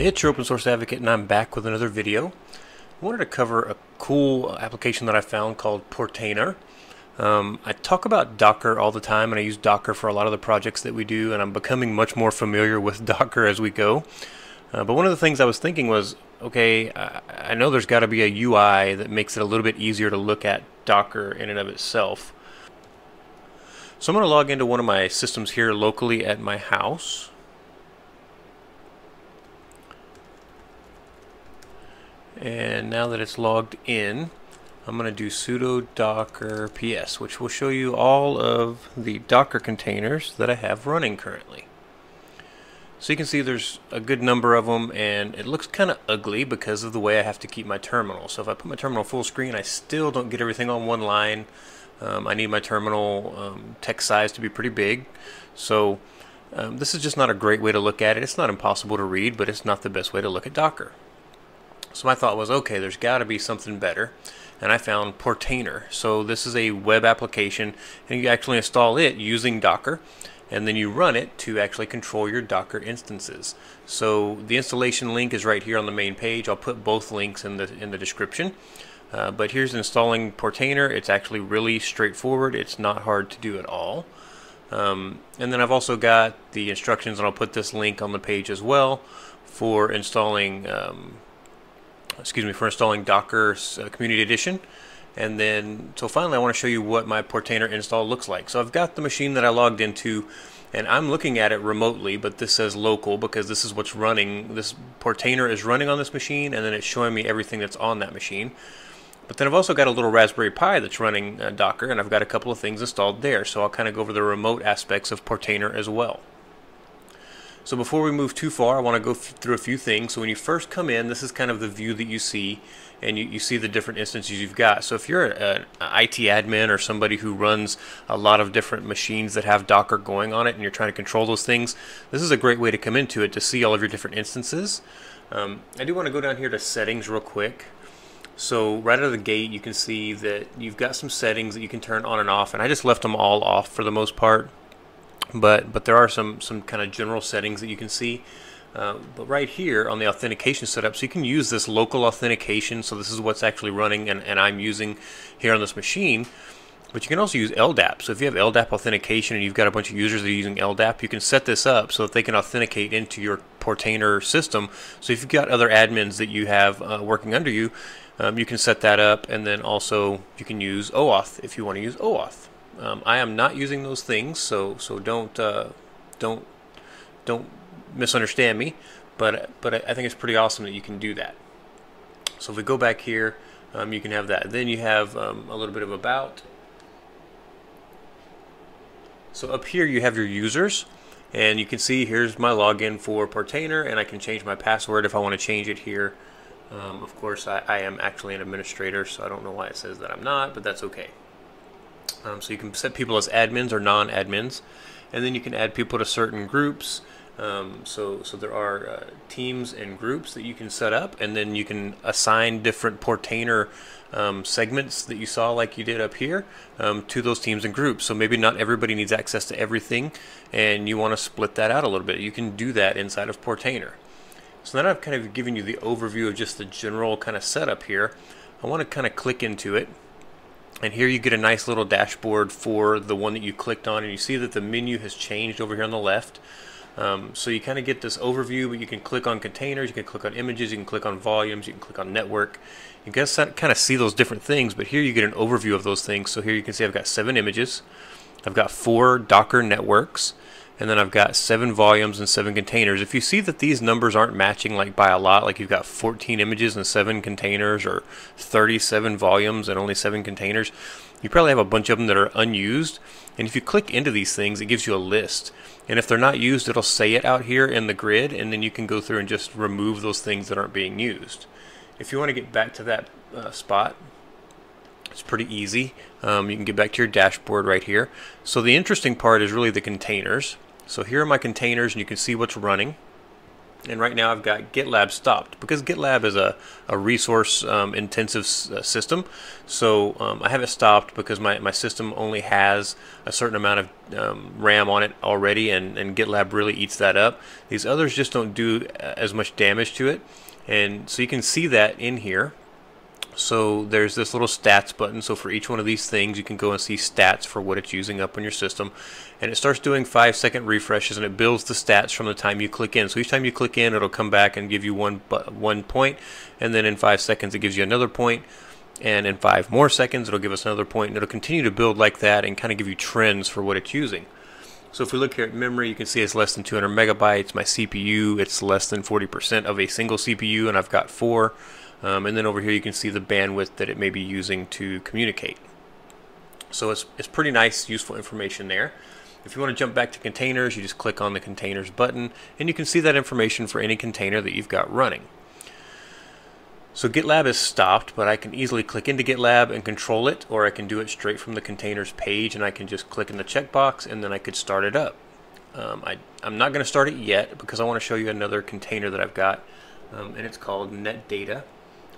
Hey, it's your open source advocate, and I'm back with another video. I wanted to cover a cool application that I found called Portainer. I talk about Docker all the time, and I use Docker for a lot of the projects that we do, and I'm becoming much more familiar with Docker as we go. But one of the things I was thinking was, okay, I know there's got to be a UI that makes it a little bit easier to look at Docker in and of itself. So I'm going to log into one of my systems here locally at my house. And now that it's logged in, I'm going to do sudo docker ps, which will show you all of the Docker containers that I have running currently. So you can see there's a good number of them, and it looks kind of ugly because of the way I have to keep my terminal. So if I put my terminal full screen, I still don't get everything on one line. I need my terminal text size to be pretty big. So this is just not a great way to look at it. It's not impossible to read, but it's not the best way to look at Docker. So my thought was, okay, there's got to be something better, and I found Portainer. So this is a web application, and you actually install it using Docker, and then you run it to actually control your Docker instances. So the installation link is right here on the main page. I'll put both links in the description. But here's installing Portainer. It's actually really straightforward. It's not hard to do at all. And then I've also got the instructions, and I'll put this link on the page as well for installing Docker Community Edition. And then, so finally I want to show you what my Portainer install looks like. So I've got the machine that I logged into, and I'm looking at it remotely, but this says local because this is what's running. This Portainer is running on this machine, and then it's showing me everything that's on that machine. But then I've also got a little Raspberry Pi that's running Docker, and I've got a couple of things installed there. So I'll kind of go over the remote aspects of Portainer as well. So before we move too far, I want to go through a few things. So when you first come in, this is kind of the view that you see, and you see the different instances you've got. So if you're an IT admin or somebody who runs a lot of different machines that have Docker going on it, and you're trying to control those things, this is a great way to come into it to see all of your different instances. I do want to go down here to settings real quick. So right out of the gate, you can see that you've got some settings that you can turn on and off, and I just left them all off for the most part. But there are some kind of general settings that you can see. But right here on the authentication setup, so you can use this local authentication. So this is what's actually running, and I'm using here on this machine. But you can also use LDAP. So if you have LDAP authentication and you've got a bunch of users that are using LDAP, you can set this up so that they can authenticate into your Portainer system. So if you've got other admins that you have working under you, you can set that up, and then also you can use OAuth if you want to use OAuth. I am not using those things, so don't misunderstand me. But I think it's pretty awesome that you can do that. So if we go back here, you can have that. Then you have a little bit of about. So up here you have your users, and you can see here's my login for Portainer, and I can change my password if I want to change it here. Of course, I am actually an administrator, so I don't know why it says that I'm not, but that's okay. So you can set people as admins or non-admins, and then you can add people to certain groups. So there are teams and groups that you can set up, and then you can assign different Portainer segments that you saw like you did up here to those teams and groups. So maybe not everybody needs access to everything, and you want to split that out a little bit. You can do that inside of Portainer. So now I've kind of given you the overview of just the general kind of setup here. I want to kind of click into it. And here you get a nice little dashboard for the one that you clicked on, and you see that the menu has changed over here on the left. So you kind of get this overview, but you can click on containers, you can click on images, you can click on volumes, you can click on network. You can kind of see those different things, but here you get an overview of those things. So here you can see I've got 7 images, I've got 4 Docker networks, and then I've got 7 volumes and 7 containers. If you see that these numbers aren't matching like by a lot, like you've got 14 images and 7 containers, or 37 volumes and only 7 containers, you probably have a bunch of them that are unused. And if you click into these things, it gives you a list. And if they're not used, it'll say it out here in the grid, and then you can go through and just remove those things that aren't being used. If you want to get back to that spot, it's pretty easy. You can get back to your dashboard right here. So the interesting part is really the containers. So here are my containers, and you can see what's running. And right now I've got GitLab stopped because GitLab is a resource intensive system. So I have it stopped because my system only has a certain amount of RAM on it already, and GitLab really eats that up. These others just don't do as much damage to it. And so you can see that in here. So there's this little stats button, so for each one of these things you can go and see stats for what it's using up on your system, and it starts doing 5-second refreshes, and it builds the stats from the time you click in. So each time you click in, it'll come back and give you one point, and then in 5 seconds it gives you another point, and in 5 more seconds it'll give us another point, and it'll continue to build like that and kind of give you trends for what it's using. So if we look here at memory, you can see it's less than 200 megabytes. My CPU, it's less than 40% of a single CPU, and I've got 4. And then over here you can see the bandwidth that it may be using to communicate. So it's pretty nice, useful information there. If you want to jump back to containers, you just click on the containers button, and you can see that information for any container that you've got running. So GitLab is stopped, but I can easily click into GitLab and control it, or I can do it straight from the containers page, and I can just click in the checkbox and then I could start it up. I'm not going to start it yet because I want to show you another container that I've got, and it's called NetData.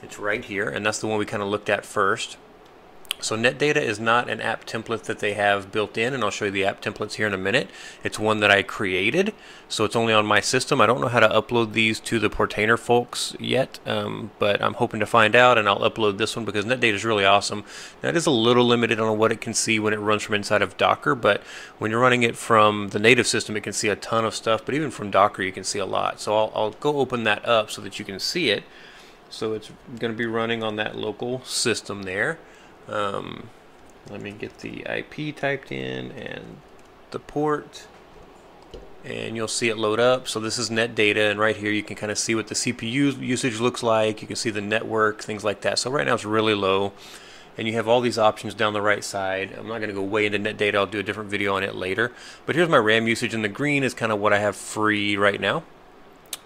It's right here, and that's the one we kind of looked at first. So NetData is not an app template that they have built in, and I'll show you the app templates here in a minute. It's one that I created, so it's only on my system. I don't know how to upload these to the Portainer folks yet, but I'm hoping to find out, and I'll upload this one because NetData is really awesome. Now, it is a little limited on what it can see when it runs from inside of Docker, but when you're running it from the native system, it can see a ton of stuff, but even from Docker, you can see a lot. So I'll go open that up so that you can see it. So it's going to be running on that local system there. Let me get the IP typed in and the port, and you'll see it load up. So this is NetData, and right here you can kind of see what the CPU usage looks like. You can see the network, things like that. So right now it's really low, and you have all these options down the right side. I'm not going to go way into NetData. I'll do a different video on it later. But here's my RAM usage, and the green is kind of what I have free right now.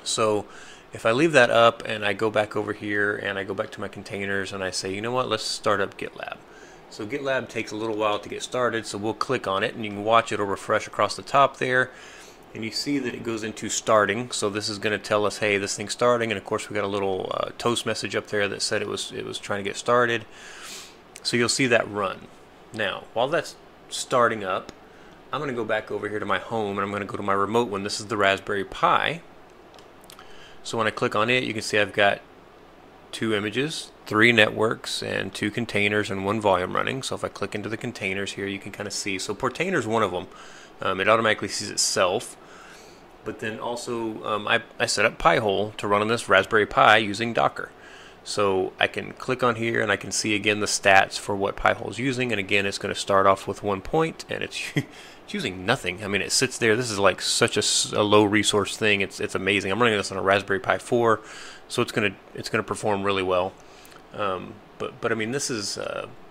So if I leave that up and I go back over here and I go back to my containers and I say, you know what, let's start up GitLab. So GitLab takes a little while to get started, so we'll click on it and you can watch it. It'll refresh across the top there, and you see that it goes into starting. So this is going to tell us, hey, this thing's starting, and of course we got a little toast message up there that said it was trying to get started. So you'll see that run. Now, while that's starting up, I'm going to go back over here to my home, and I'm going to go to my remote one. This is the Raspberry Pi. So when I click on it, you can see I've got 2 images, 3 networks, and 2 containers, and 1 volume running. So if I click into the containers here, you can kind of see. So Portainer is one of them. It automatically sees itself. But then also I set up Pi-hole to run on this Raspberry Pi using Docker. So I can click on here and I can see again the stats for what Pi-hole is using. And again, it's going to start off with 1 point, and it's using nothing. I mean, it sits there. This is like such a low resource thing. It's amazing. I'm running this on a Raspberry Pi 4, so it's gonna perform really well. But I mean, this is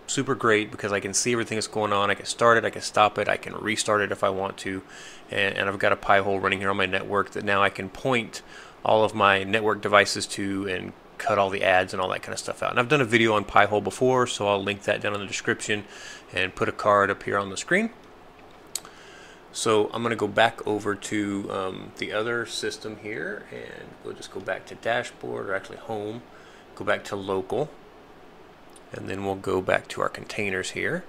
super great because I can see everything that's going on. I can start it, I can stop it, I can restart it if I want to, and I've got a Pi-hole running here on my network that now I can point all of my network devices to and cut all the ads and all that kind of stuff out. And I've done a video on Pi-hole before, so I'll link that down in the description and put a card up here on the screen. So I'm going to go back over to the other system here, and we'll just go back to dashboard, or actually home, go back to local, and then we'll go back to our containers here.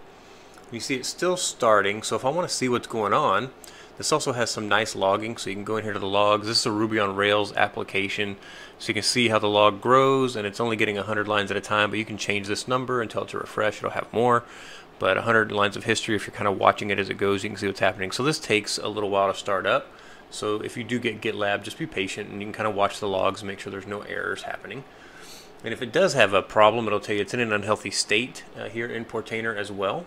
You see it's still starting, so if I want to see what's going on, this also has some nice logging, so you can go in here to the logs. This is a Ruby on Rails application, so you can see how the log grows, and it's only getting 100 lines at a time, but you can change this number and tell it to refresh. It'll have more, but 100 lines of history, if you're kind of watching it as it goes, you can see what's happening. So this takes a little while to start up, so if you do get GitLab, just be patient, and you can kind of watch the logs and make sure there's no errors happening. And if it does have a problem, it'll tell you it's in an unhealthy state here in Portainer as well.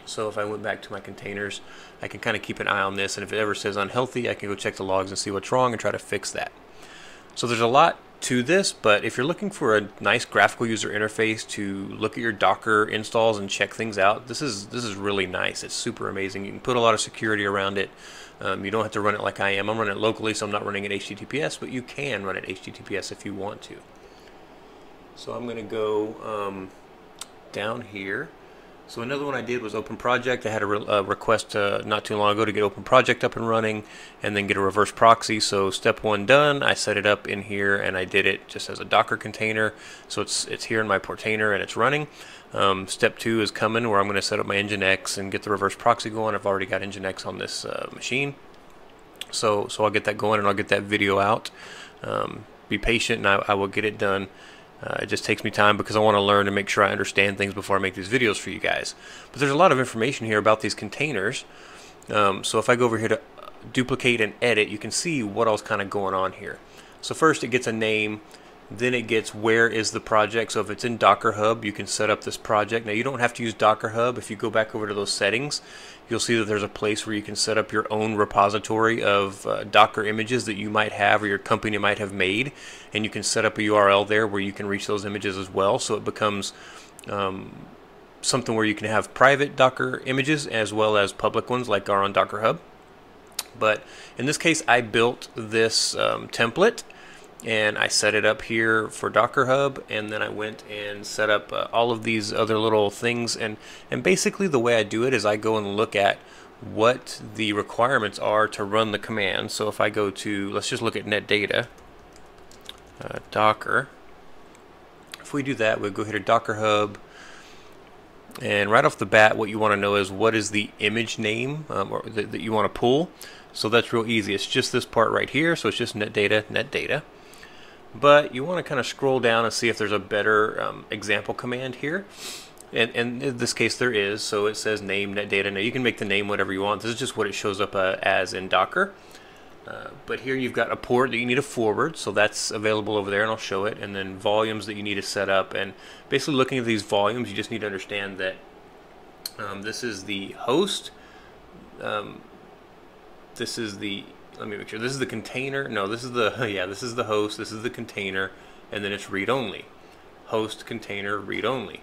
So if I went back to my containers, I can kind of keep an eye on this, and if it ever says unhealthy, I can go check the logs and see what's wrong and try to fix that. So there's a lot to this, but if you're looking for a nice graphical user interface to look at your Docker installs and check things out, this is really nice. It's super amazing. You can put a lot of security around it. You don't have to run it like I am. I'm running it locally, so I'm not running it HTTPS, but you can run it HTTPS if you want to. So I'm going to go down here So another one I did was Open Project. I had a request not too long ago to get Open Project up and running and then get a reverse proxy. So step 1 done. I set it up in here and I did it just as a Docker container. So it's here in my Portainer and it's running. Step 2 is coming, where I'm going to set up my Nginx and get the reverse proxy going. I've already got Nginx on this machine. So I'll get that going and I'll get that video out. Be patient and I will get it done. It just takes me time because I want to learn and make sure I understand things before I make these videos for you guys. But there's a lot of information here about these containers. So if I go over here to duplicate and edit, you can see what else kind of going on here. So first it gets a name, then it gets where is the project. So if it's in Docker Hub, you can set up this project. Now you don't have to use Docker Hub. If you go back over to those settings, you'll see that there's a place where you can set up your own repository of Docker images that you might have or your company might have made, and you can set up a URL there where you can reach those images as well. So it becomes something where you can have private Docker images as well as public ones like are on Docker Hub. But in this case, I built this template and I set it up here for Docker Hub, and then I went and set up all of these other little things, and basically the way I do it is I go and look at what the requirements are to run the command. So if I go to, let's just look at netdata, Docker. If we do that, we'll go here to Docker Hub, and right off the bat what you want to know is what is the image name that you want to pull. So that's real easy. It's just this part right here, so it's just netdata. But you want to kind of scroll down and see if there's a better example command here. And in this case there is. So it says name netdata. Now you can make the name whatever you want. This is just what it shows up as in Docker. But here you've got a port that you need to forward. So that's available over there, and I'll show it. And then volumes that you need to set up. And basically looking at these volumes, you just need to understand that this is the host. This is the, let me make sure, this is the container. No, this is the, yeah, this is the host, this is the container, and then it's read-only. Host, container, read-only.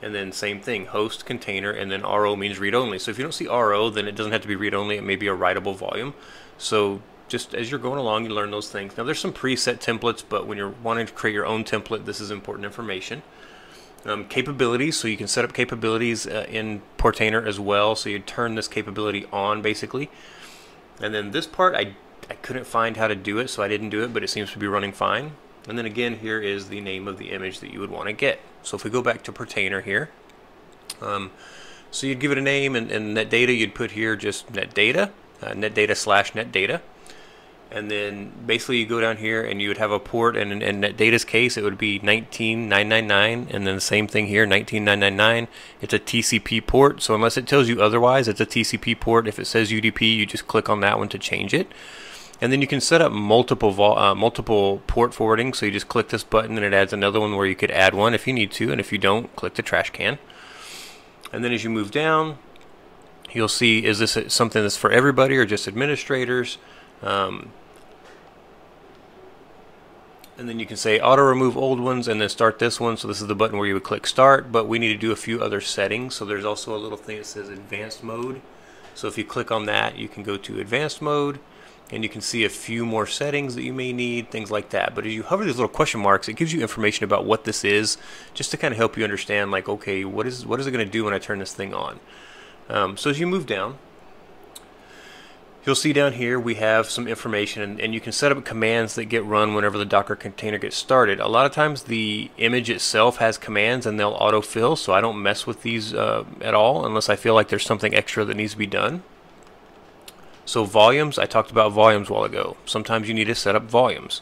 And then same thing, host, container, and then RO means read-only. So if you don't see RO, then it doesn't have to be read-only, it may be a writable volume. So just as you're going along, you learn those things. Now there's some preset templates, but when you're wanting to create your own template, this is important information. Capabilities, so you can set up capabilities in Portainer as well. So you turn this capability on basically. And then this part, I couldn't find how to do it, so I didn't do it, but it seems to be running fine. And then again, here is the name of the image that you would want to get. So if we go back to Portainer here, so you'd give it a name, and netdata, you'd put here just netdata, netdata/netdata. And then basically you go down here and you would have a port, and in netdata's case it would be 19999, and then the same thing here, 19999. It's a TCP port, so unless it tells you otherwise, it's a TCP port. If it says UDP, you just click on that one to change it. And then you can set up multiple port forwarding, so you just click this button and it adds another one where you could add one if you need to, and if you don't, click the trash can. And then as you move down, you'll see, is this something that's for everybody or just administrators? And then you can say auto remove old ones and then start this one. So this is the button where you would click start, but we need to do a few other settings. So there's also a little thing that says advanced mode. So if you click on that, you can go to advanced mode and you can see a few more settings that you may need, things like that. But as you hover these little question marks, it gives you information about what this is, just to kind of help you understand, like, okay, what is it going to do when I turn this thing on? So as you move down, you'll see down here we have some information, and you can set up commands that get run whenever the Docker container gets started. A lot of times the image itself has commands and they'll autofill, so I don't mess with these at all unless I feel like there's something extra that needs to be done. So volumes, I talked about volumes a while ago. Sometimes you need to set up volumes.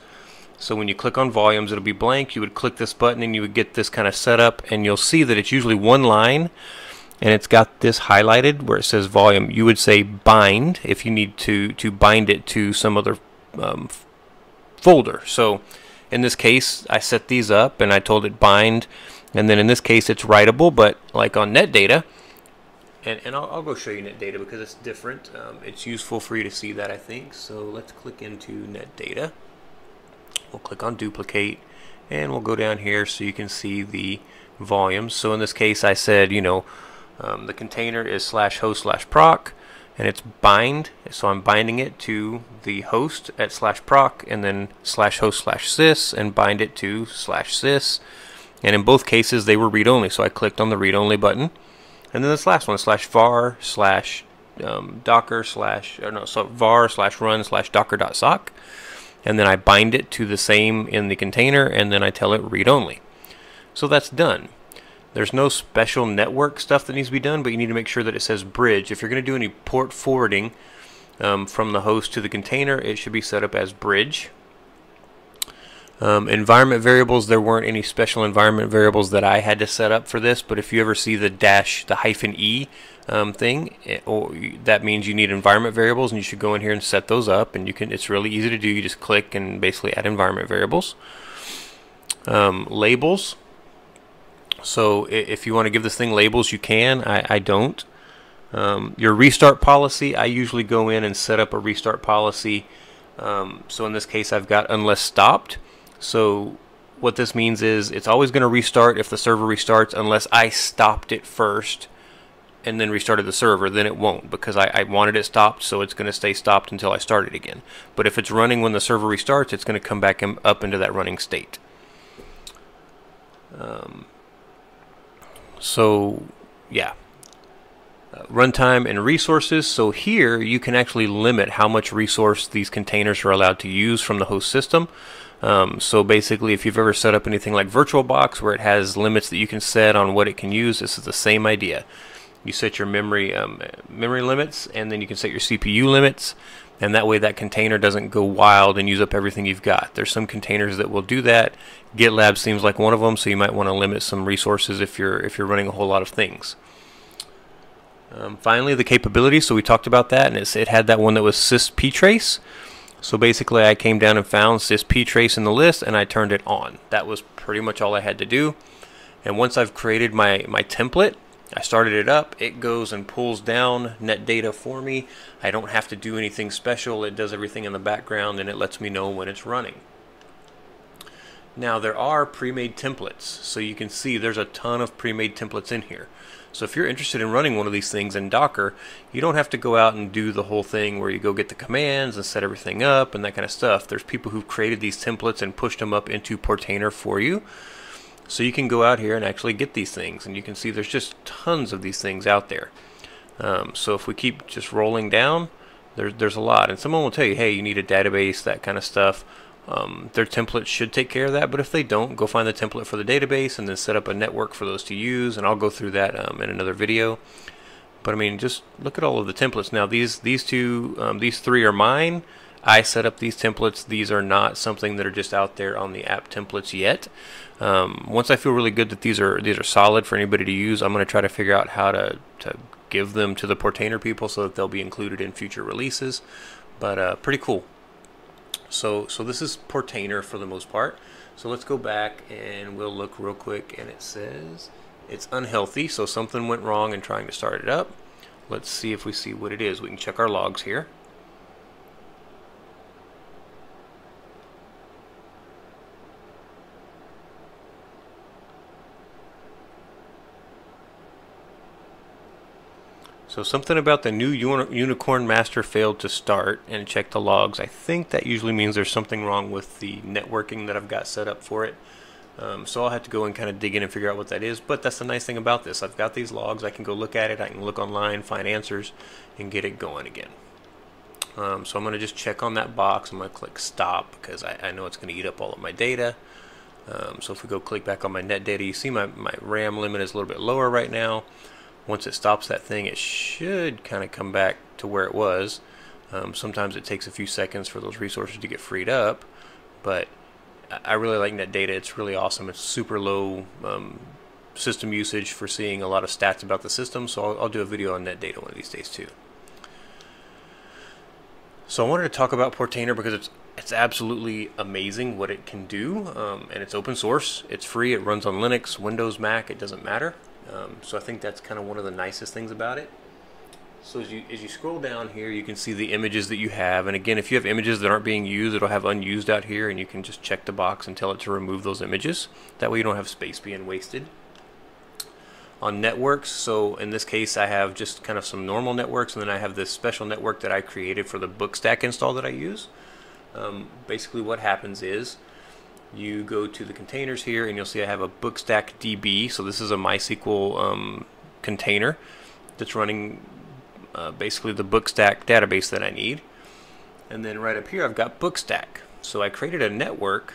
So when you click on volumes, it'll be blank. You would click this button and you would get this kind of setup, and you'll see that it's usually one line and it's got this highlighted where it says volume. You would say bind if you need to bind it to some other folder. So in this case, I set these up and I told it bind, and then in this case it's writable, but like on netdata, and I'll go show you netdata because it's different. It's useful for you to see that, I think. So let's click into netdata. We'll click on duplicate and we'll go down here so you can see the volumes. So in this case I said, you know, the container is /host/proc, and it's bind, so I'm binding it to the host at /proc, and then /host/sys, and bind it to /sys. And in both cases they were read-only, so I clicked on the read-only button, And then this last one, /var slash docker slash, or no, so var slash run slash docker.sock. And then I bind it to the same in the container, and then I tell it read only. So that's done. There's no special network stuff that needs to be done, but you need to make sure that it says bridge. If you're going to do any port forwarding from the host to the container, it should be set up as bridge. Environment variables, there weren't any special environment variables that I had to set up for this, but if you ever see the -e thing, that means you need environment variables, and you should go in here and set those up, and you can. It's really easy to do. You just click and basically add environment variables. Labels. So if you want to give this thing labels, you can. I don't. Your restart policy, I usually go in and set up a restart policy. So in this case, I've got unless stopped. So what this means is it's always going to restart if the server restarts unless I stopped it first and then restarted the server. Then it won't, because I wanted it stopped, so it's going to stay stopped until I start it again. But if it's running when the server restarts, it's going to come back up into that running state. So yeah. Runtime and resources. So here you can limit how much resource these containers are allowed to use from the host system. So basically, if you've ever set up anything like VirtualBox where it has limits that you can set on what it can use, this is the same idea. You set your memory limits, and then you can set your CPU limits, and that way that container doesn't go wild and use up everything you've got. There's some containers that will do that. GitLab seems like one of them, so you might want to limit some resources if you're running a whole lot of things. Finally, the capabilities. So we talked about that, and it had that one that was sysptrace. So basically, I came down and found sysptrace in the list, and I turned it on. That was pretty much all I had to do. And once I've created my template, I started it up. It goes and pulls down net data for me. I don't have to do anything special. It does everything in the background, and it lets me know when it's running. Now, there are pre-made templates, so you can see there's a ton of pre-made templates in here. So if you're interested in running one of these things in Docker, you don't have to go out and do the whole thing where you go get the commands and set everything up and that kind of stuff. There's people who've created these templates and pushed them up into Portainer for you. So you can go out here and actually get these things, and you can see there's just tons of these things out there. So if we keep just rolling down, there's a lot. And someone will tell you, hey, you need a database, that kind of stuff. Their templates should take care of that, but if they don't, go find the template for the database and then set up a network for those to use, and I'll go through that in another video. But I mean, just look at all of the templates. Now these three are mine. I set up these templates. These are not something that are just out there on the app templates yet. Once I feel really good that these are solid for anybody to use, I'm going to try to figure out how to give them to the Portainer people so that they'll be included in future releases. But pretty cool. So this is Portainer for the most part. So let's go back and we'll look real quick, and it says it's unhealthy, so something went wrong in trying to start it up. Let's see if we see what it is. We can check our logs here. So something about the new Unicorn Master failed to start, and check the logs. I think that usually means there's something wrong with the networking that I've got set up for it. So I'll have to go and kind of dig in and figure out what that is. But that's the nice thing about this. I've got these logs. I can go look at it. I can look online, find answers, and get it going again. So I'm going to just check on that box. I'm going to click stop because I know it's going to eat up all of my data. So if we go click back on my net data, you see my RAM limit is a little bit lower right now. Once it stops that thing, it should kind of come back to where it was. Sometimes it takes a few seconds for those resources to get freed up, but I really like net data. It's really awesome. It's super low system usage for seeing a lot of stats about the system, so I'll do a video on net data one of these days too. So I wanted to talk about Portainer because it's absolutely amazing what it can do, and it's open source. It's free. It runs on Linux, Windows, Mac. It doesn't matter. So I think that's kind of one of the nicest things about it. So as you scroll down here, you can see the images that you have. And again, if you have images that aren't being used, it'll have unused out here, and you can just check the box and tell it to remove those images. That way you don't have space being wasted. On networks, so in this case I have just kind of some normal networks, and then I have this special network that I created for the Bookstack install that I use. Basically what happens is you go to the containers here, and you'll see I have a Bookstack DB. So this is a MySQL container that's running basically the Bookstack database that I need. And then right up here I've got Bookstack. So I created a network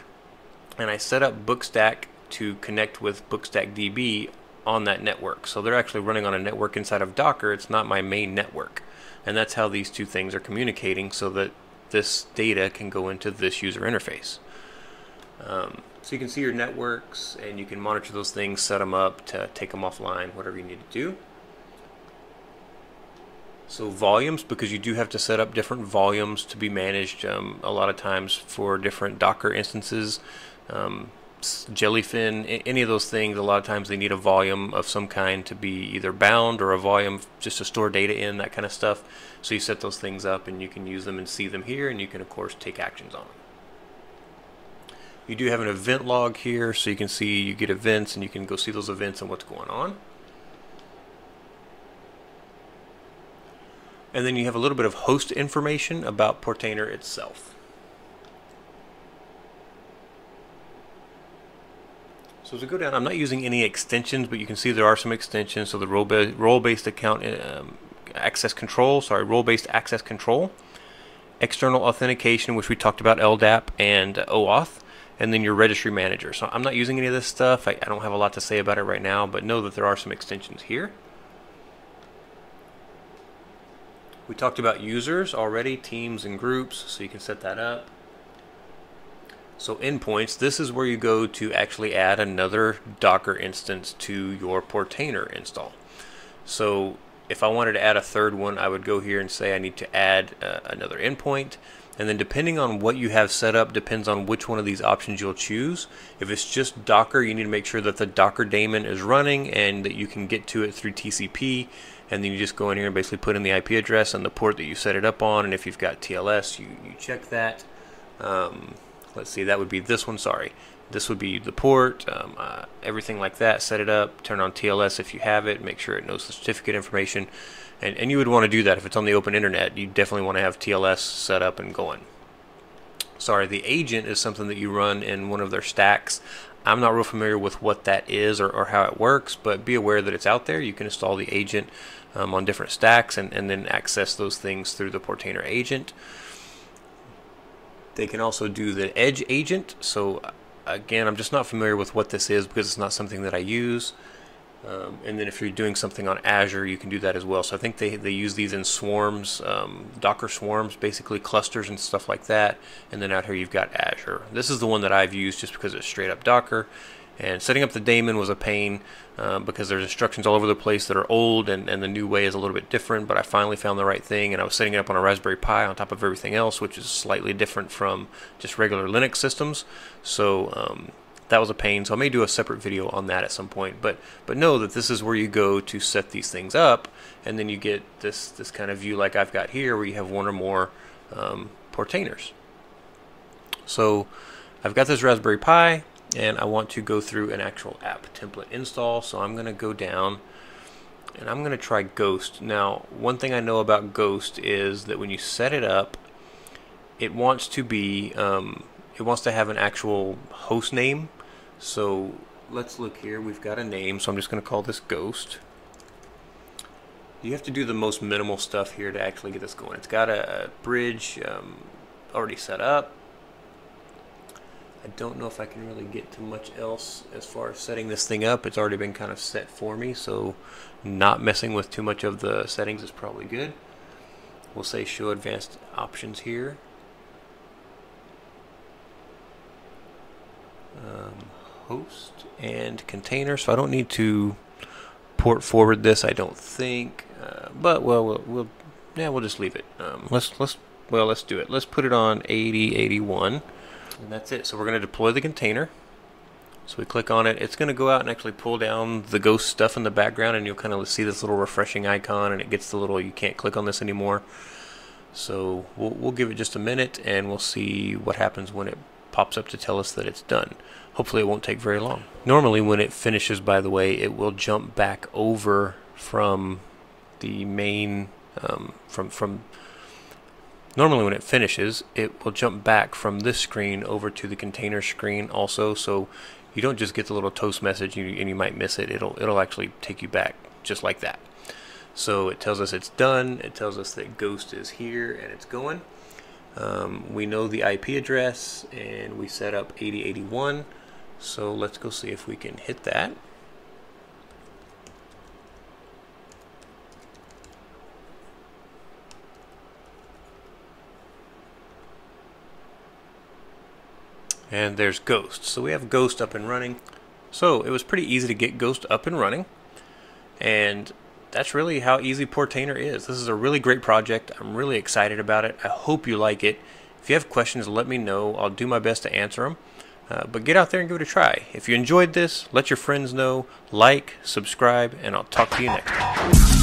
and I set up Bookstack to connect with Bookstack DB on that network. So they're actually running on a network inside of Docker. It's not my main network. And that's how these two things are communicating, so that this data can go into this user interface. So you can see your networks and you can monitor those things, set them up, to take them offline, whatever you need to do. So volumes, because you do have to set up different volumes to be managed a lot of times for different Docker instances. Jellyfin, any of those things, a lot of times they need a volume of some kind to be either bound, or a volume just to store data in, that kind of stuff. So you set those things up and you can use them and see them here, and you can of course take actions on them. You do have an event log here, so you can see you get events and you can go see those events and what's going on. And then you have a little bit of host information about Portainer itself. So as we go down, I'm not using any extensions, but you can see there are some extensions. So the role-based account access control, role-based access control, external authentication, which we talked about, LDAP and OAuth, and then your registry manager. So I'm not using any of this stuff. I don't have a lot to say about it right now, but know that there are some extensions here. We talked about users already, teams and groups, so you can set that up. So endpoints, this is where you go to actually add another Docker instance to your Portainer install. So if I wanted to add a third one, I would go here and say I need to add another endpoint. And then depending on what you have set up, depends on which one of these options you'll choose. If it's just Docker, you need to make sure that the Docker daemon is running and that you can get to it through TCP. And then you just go in here and basically put in the IP address and the port that you set it up on. And if you've got TLS, you check that. Let's see, that would be this one, sorry. This would be the port, everything like that, set it up, turn on TLS if you have it, make sure it knows the certificate information. And you would want to do that if it's on the open internet. You definitely want to have TLS set up and going. Sorry, the agent is something that you run in one of their stacks. I'm not real familiar with what that is or how it works, but be aware that it's out there. You can install the agent on different stacks and then access those things through the Portainer agent. They can also do the Edge agent. So again, I'm just not familiar with what this is because it's not something that I use. And then if you're doing something on Azure, you can do that as well. So I think they use these in swarms, Docker swarms, basically clusters and stuff like that. And then out here you've got Azure. This is the one that I've used just because it's straight up Docker. And setting up the daemon was a pain because there's instructions all over the place that are old, and the new way is a little bit different, but I finally found the right thing, and I was setting it up on a Raspberry Pi on top of everything else, which is slightly different from just regular Linux systems. So that was a pain, so I may do a separate video on that at some point, but know that this is where you go to set these things up, and then you get this kind of view like I've got here where you have one or more Portainers. So I've got this Raspberry Pi, and I want to go through an actual app template install. So I'm going to go down and I'm going to try Ghost. Now, one thing I know about Ghost is that when you set it up, it wants to be it wants to have an actual host name. So let's look here. We've got a name, so I'm just going to call this Ghost. You have to do the most minimal stuff here to actually get this going. It's got a bridge already set up. I don't know if I can really get to much else as far as setting this thing up. It's already been kind of set for me, so not messing with too much of the settings is probably good. We'll say show advanced options here. Host and container, so I don't need to port forward this, I don't think, but well, we'll just leave it. Let's do it. Let's put it on 8081. And that's it. So we're going to deploy the container. So we click on it. It's going to go out and actually pull down the Ghost stuff in the background, and you'll kind of see this little refreshing icon, and it gets the little, you can't click on this anymore. So we'll give it just a minute, and we'll see what happens when it pops up to tell us that it's done. Hopefully it won't take very long. Normally when it finishes, by the way, it will jump back over from the main, normally when it finishes, it will jump back from this screen over to the container screen also, so you don't just get the little toast message and you might miss it. It'll actually take you back just like that. So it tells us it's done. It tells us that Ghost is here and it's going. We know the IP address and we set up 8081. So let's go see if we can hit that. And there's Ghost. So we have Ghost up and running. So it was pretty easy to get Ghost up and running. And that's really how easy Portainer is. This is a really great project. I'm really excited about it. I hope you like it. If you have questions, let me know. I'll do my best to answer them. But get out there and give it a try. If you enjoyed this, let your friends know. Like, subscribe, and I'll talk to you next time.